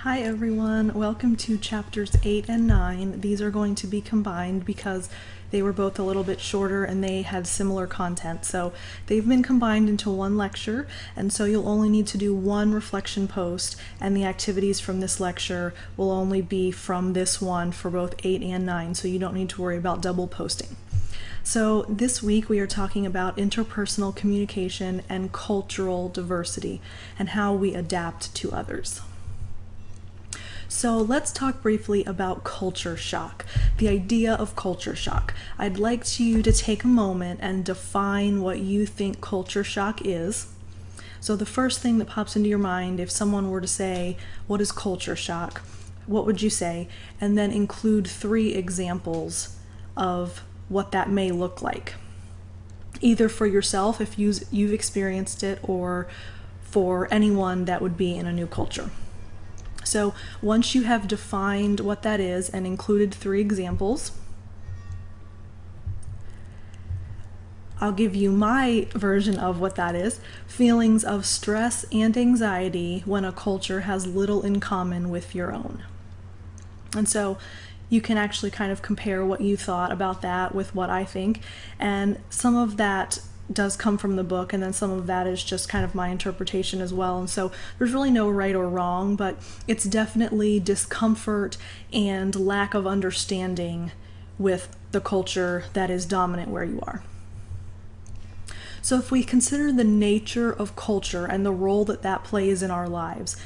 Hi everyone, welcome to chapters 8 and 9. These are going to be combined because they were both a little bit shorter and they had similar content. So they've been combined into one lecture, and so you'll only need to do one reflection post, and the activities from this lecture will only be from this one for both 8 and 9, so you don't need to worry about double posting. So this week we are talking about interpersonal communication and cultural diversity and how we adapt to others. So let's talk briefly about culture shock, the idea of culture shock. I'd like you to take a moment and define what you think culture shock is. So the first thing that pops into your mind, if someone were to say, what is culture shock? What would you say? And then include 3 examples of what that may look like, either for yourself if you've experienced it, or for anyone that would be in a new culture. So once you have defined what that is and included 3 examples, I'll give you my version of what that is: feelings of stress and anxiety when a culture has little in common with your own. And so you can actually kind of compare what you thought about that with what I think, and some of that does come from the book, and then some of that is just kind of my interpretation as well. And so there's really no right or wrong, but it's definitely discomfort and lack of understanding with the culture that is dominant where you are. So if we consider the nature of culture and the role that that plays in our lives,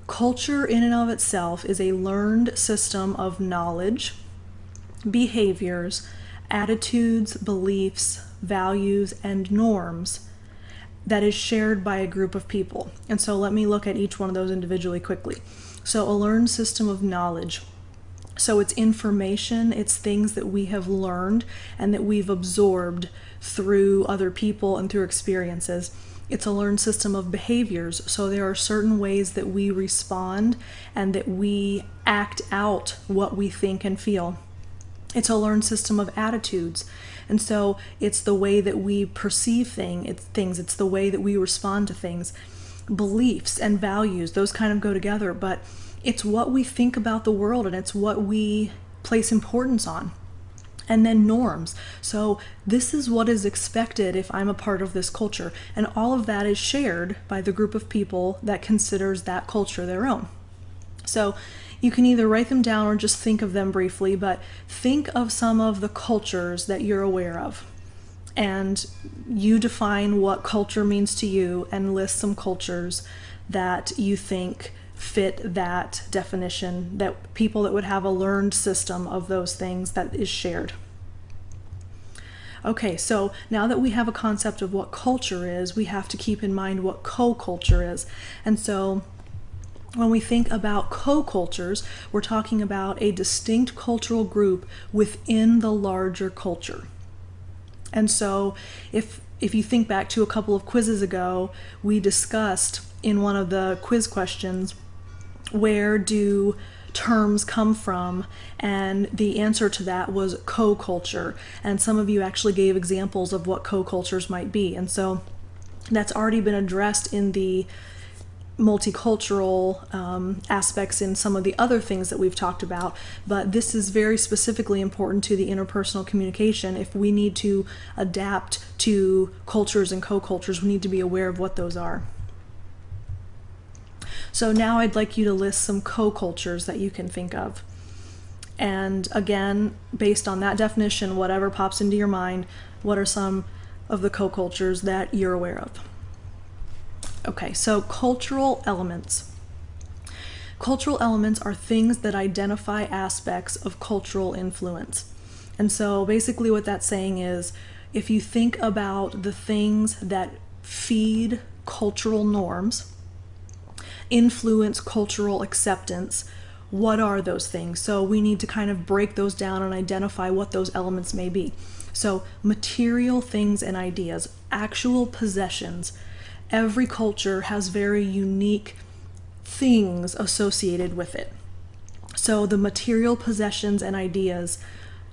culture in and of itself is a learned system of knowledge, behaviors, attitudes, beliefs, values, and norms that is shared by a group of people. And so let me look at each one of those individually quickly. So a learned system of knowledge. So it's information, it's things that we have learned and that we've absorbed through other people and through experiences. It's a learned system of behaviors. So there are certain ways that we respond and that we act out what we think and feel. It's a learned system of attitudes. And so it's the way that we perceive things, it's the way that we respond to things. Beliefs and values, those kind of go together, but it's what we think about the world and it's what we place importance on. And then norms. So this is what is expected if I'm a part of this culture. And all of that is shared by the group of people that considers that culture their own. So you can either write them down or just think of them briefly, but think of some of the cultures that you're aware of. And you define what culture means to you and list some cultures that you think fit that definition, that people that would have a learned system of those things that is shared. Okay, so now that we have a concept of what culture is, we have to keep in mind what co-culture is. And so when we think about co-cultures, we're talking about a distinct cultural group within the larger culture. And so if you think back to a couple of quizzes ago, we discussed in one of the quiz questions, where do terms come from? And the answer to that was co-culture. And some of you actually gave examples of what co-cultures might be. And so that's already been addressed in the multicultural aspects in some of the other things that we've talked about, but this is very specifically important to the interpersonal communication. If we need to adapt to cultures and co-cultures, we need to be aware of what those are. So now I'd like you to list some co-cultures that you can think of. And again, based on that definition, whatever pops into your mind, what are some of the co-cultures that you're aware of? Okay, so cultural elements. Cultural elements are things that identify aspects of cultural influence. And so basically what that's saying is, if you think about the things that feed cultural norms, influence cultural acceptance, what are those things? So we need to kind of break those down and identify what those elements may be. So material things and ideas, actual possessions. Every culture has very unique things associated with it. So the material possessions and ideas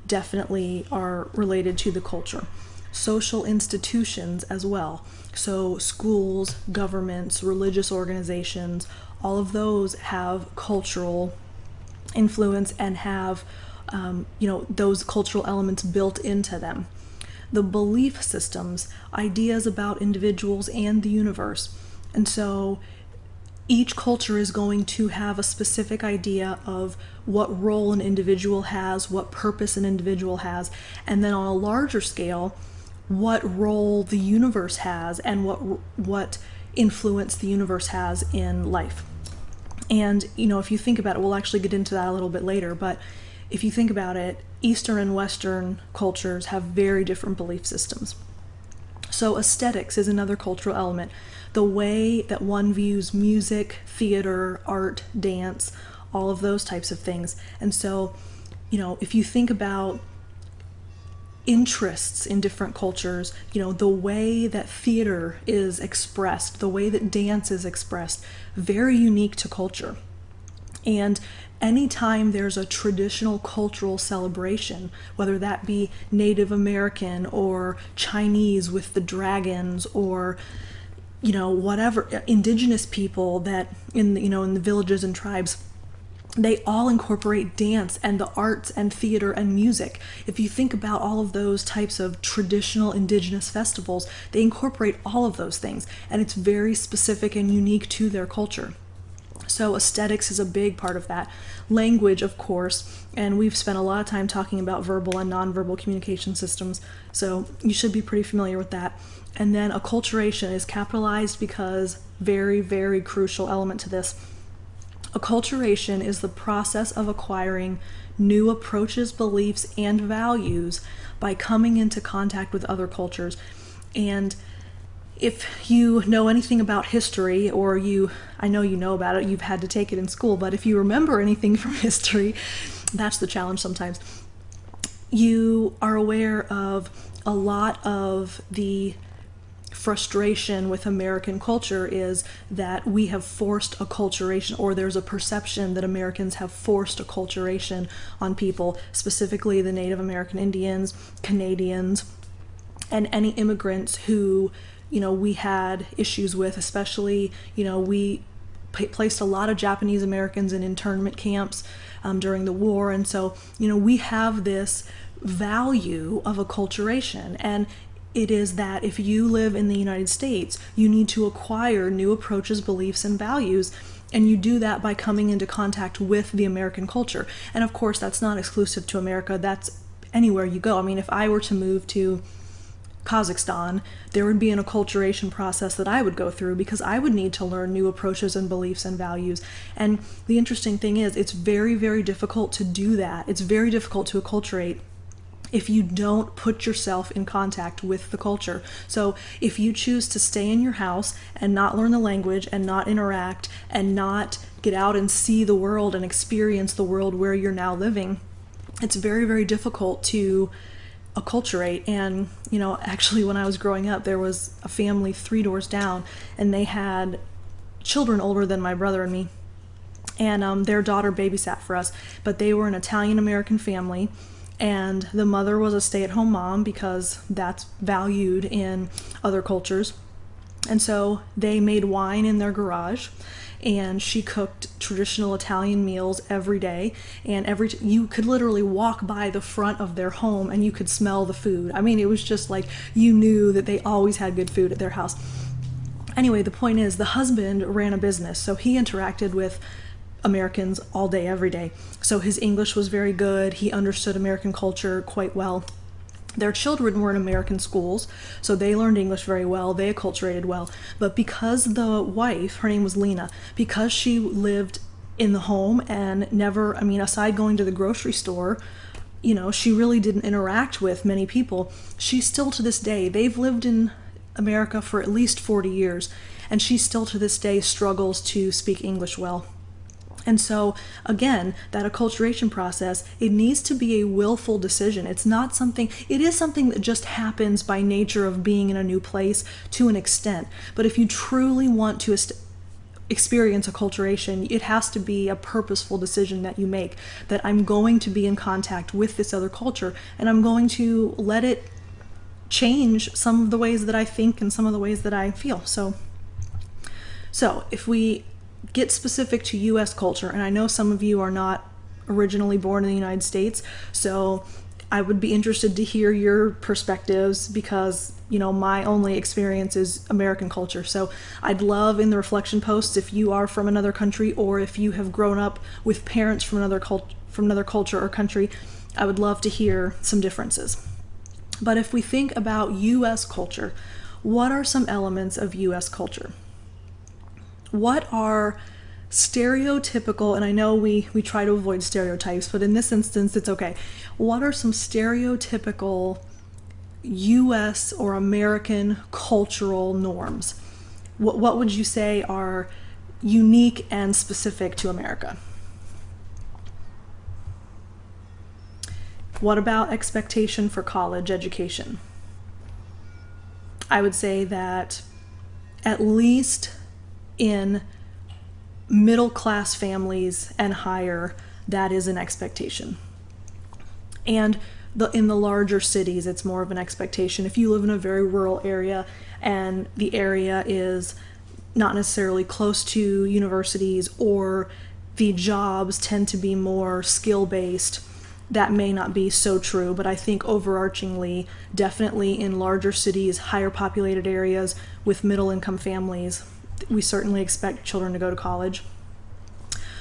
definitely are related to the culture. Social institutions as well. So schools, governments, religious organizations, all of those have cultural influence and have those cultural elements built into them. The belief systems, ideas about individuals and the universe. And so each culture is going to have a specific idea of what role an individual has, what purpose an individual has, and then on a larger scale, what role the universe has and what influence the universe has in life. And if you think about it, we'll actually get into that a little bit later, but if you think about it, Eastern and Western cultures have very different belief systems. So aesthetics is another cultural element. The way that one views music, theater, art, dance, all of those types of things. And so, if you think about interests in different cultures, the way that theater is expressed, the way that dance is expressed, very unique to culture. And anytime there's a traditional cultural celebration, whether that be Native American or Chinese with the dragons, or whatever, indigenous people that in the villages and tribes, they all incorporate dance and the arts and theater and music. If you think about all of those types of traditional indigenous festivals, they incorporate all of those things, and it's very specific and unique to their culture. So aesthetics is a big part of that. Language, of course, and we've spent a lot of time talking about verbal and nonverbal communication systems, so you should be pretty familiar with that. And then acculturation is capitalized because very, very crucial element to this. Acculturation is the process of acquiring new approaches, beliefs, and values by coming into contact with other cultures. And if you know anything about history, or I know you know about it, you've had to take it in school, but if you remember anything from history, that's the challenge sometimes. You are aware of a lot of the frustration with American culture is that we have forced acculturation, or there's a perception that Americans have forced acculturation on people, specifically the Native American Indians, Canadians, and any immigrants who we had issues with, especially, we placed a lot of Japanese Americans in internment camps during the war. And so, we have this value of acculturation. And it is that if you live in the United States, you need to acquire new approaches, beliefs, and values. And you do that by coming into contact with the American culture. And of course, that's not exclusive to America. That's anywhere you go. I mean, if I were to move to Kazakhstan, there would be an acculturation process that I would go through, because I would need to learn new approaches and beliefs and values. And the interesting thing is, it's very, very difficult to do that. It's very difficult to acculturate if you don't put yourself in contact with the culture. So if you choose to stay in your house and not learn the language and not interact and not get out and see the world and experience the world where you're now living, it's very, very difficult to acculturate. And actually, when I was growing up, there was a family 3 doors down, and they had children older than my brother and me, and their daughter babysat for us. But they were an Italian American family, and the mother was a stay-at-home mom because that's valued in other cultures. And so they made wine in their garage, and she cooked traditional Italian meals every day. And you could literally walk by the front of their home and you could smell the food. I mean, it was just like, you knew that they always had good food at their house. Anyway, the point is, the husband ran a business, so he interacted with Americans all day, every day. So his English was very good. He understood American culture quite well. Their children were in American schools, so they learned English very well. They acculturated well. But because the wife, her name was Lena, because she lived in the home and never, aside going to the grocery store, she really didn't interact with many people. She still, to this day, they've lived in America for at least 40 years, and she still to this day struggles to speak English well. And so, again, that acculturation process, it needs to be a willful decision. It is something that just happens by nature of being in a new place to an extent. But if you truly want to experience acculturation, it has to be a purposeful decision that you make, that I'm going to be in contact with this other culture, and I'm going to let it change some of the ways that I think and some of the ways that I feel. So if we get specific to US culture, and I know some of you are not originally born in the United States, so I would be interested to hear your perspectives because, my only experience is American culture. So I'd love in the reflection posts if you are from another country or if you have grown up with parents from another culture or country, I would love to hear some differences. But if we think about US culture, what are some elements of US culture? What are stereotypical, and I know we try to avoid stereotypes, but in this instance it's okay. What are some stereotypical US or American cultural norms? What would you say are unique and specific to America? What about expectation for college education? I would say that at least in middle class families and higher, that is an expectation. And in the larger cities, it's more of an expectation. If you live in a very rural area and the area is not necessarily close to universities, or the jobs tend to be more skill-based, that may not be so true. But I think overarchingly, definitely in larger cities, higher populated areas with middle income families, we certainly expect children to go to college.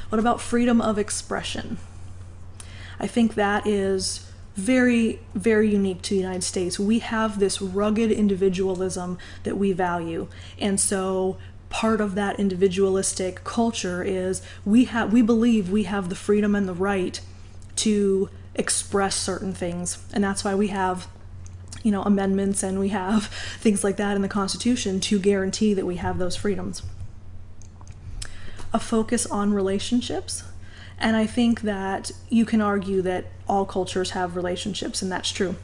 What about freedom of expression? I think that is very, very unique to the United States. We have this rugged individualism that we value. And so part of that individualistic culture is we believe we have the freedom and the right to express certain things. And that's why we have amendments, and we have things like that in the Constitution to guarantee that we have those freedoms. A focus on relationships, and I think that you can argue that all cultures have relationships, and that's true.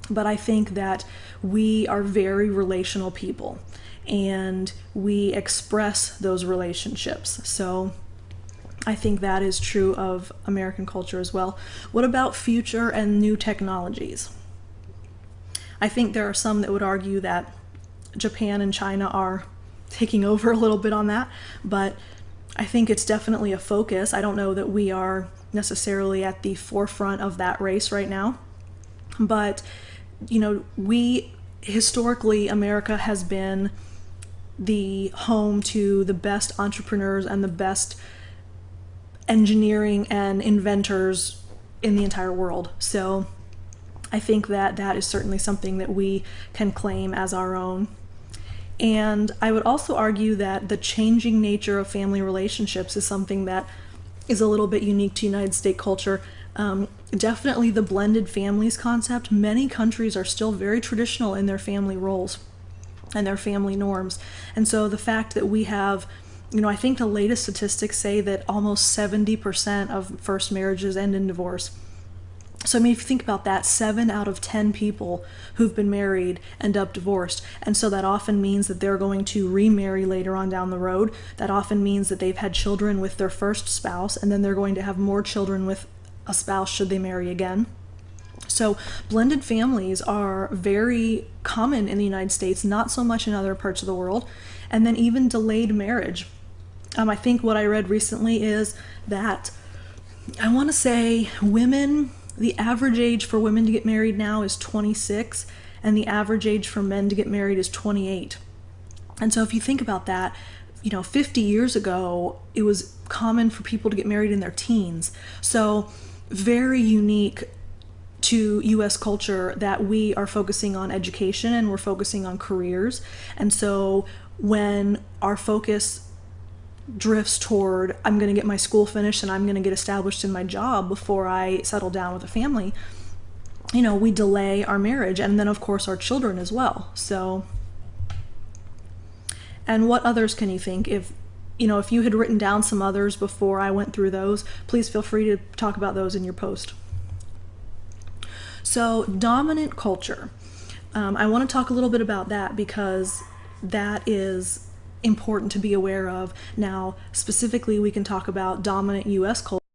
But I think that we are very relational people, and we express those relationships. So I think that is true of American culture as well. What about future and new technologies? I think there are some that would argue that Japan and China are taking over a little bit on that, but I think it's definitely a focus. I don't know that we are necessarily at the forefront of that race right now, but historically, America has been the home to the best entrepreneurs and the best engineering and inventors in the entire world. So I think that that is certainly something that we can claim as our own. And I would also argue that the changing nature of family relationships is something that is a little bit unique to United States culture. Definitely the blended families concept. Many countries are still very traditional in their family roles and their family norms. And so the fact that we have, I think the latest statistics say that almost 70% of first marriages end in divorce. So if you think about that, 7 out of 10 people who've been married end up divorced. And so that often means that they're going to remarry later on down the road. That often means that they've had children with their first spouse, and then they're going to have more children with a spouse should they marry again. So blended families are very common in the United States, not so much in other parts of the world. And then even delayed marriage. I think what I read recently is that I want to say the average age for women to get married now is 26, and the average age for men to get married is 28. And so if you think about that, 50 years ago, it was common for people to get married in their teens. So very unique to US culture that we are focusing on education and we're focusing on careers. And so when our focus drifts toward, I'm going to get my school finished and I'm going to get established in my job before I settle down with a family, we delay our marriage, and then of course our children as well. So, and what others can you think? If you had written down some others before I went through those, please feel free to talk about those in your post. So dominant culture. I want to talk a little bit about that because that is important to be aware of. Now, specifically, we can talk about dominant US culture.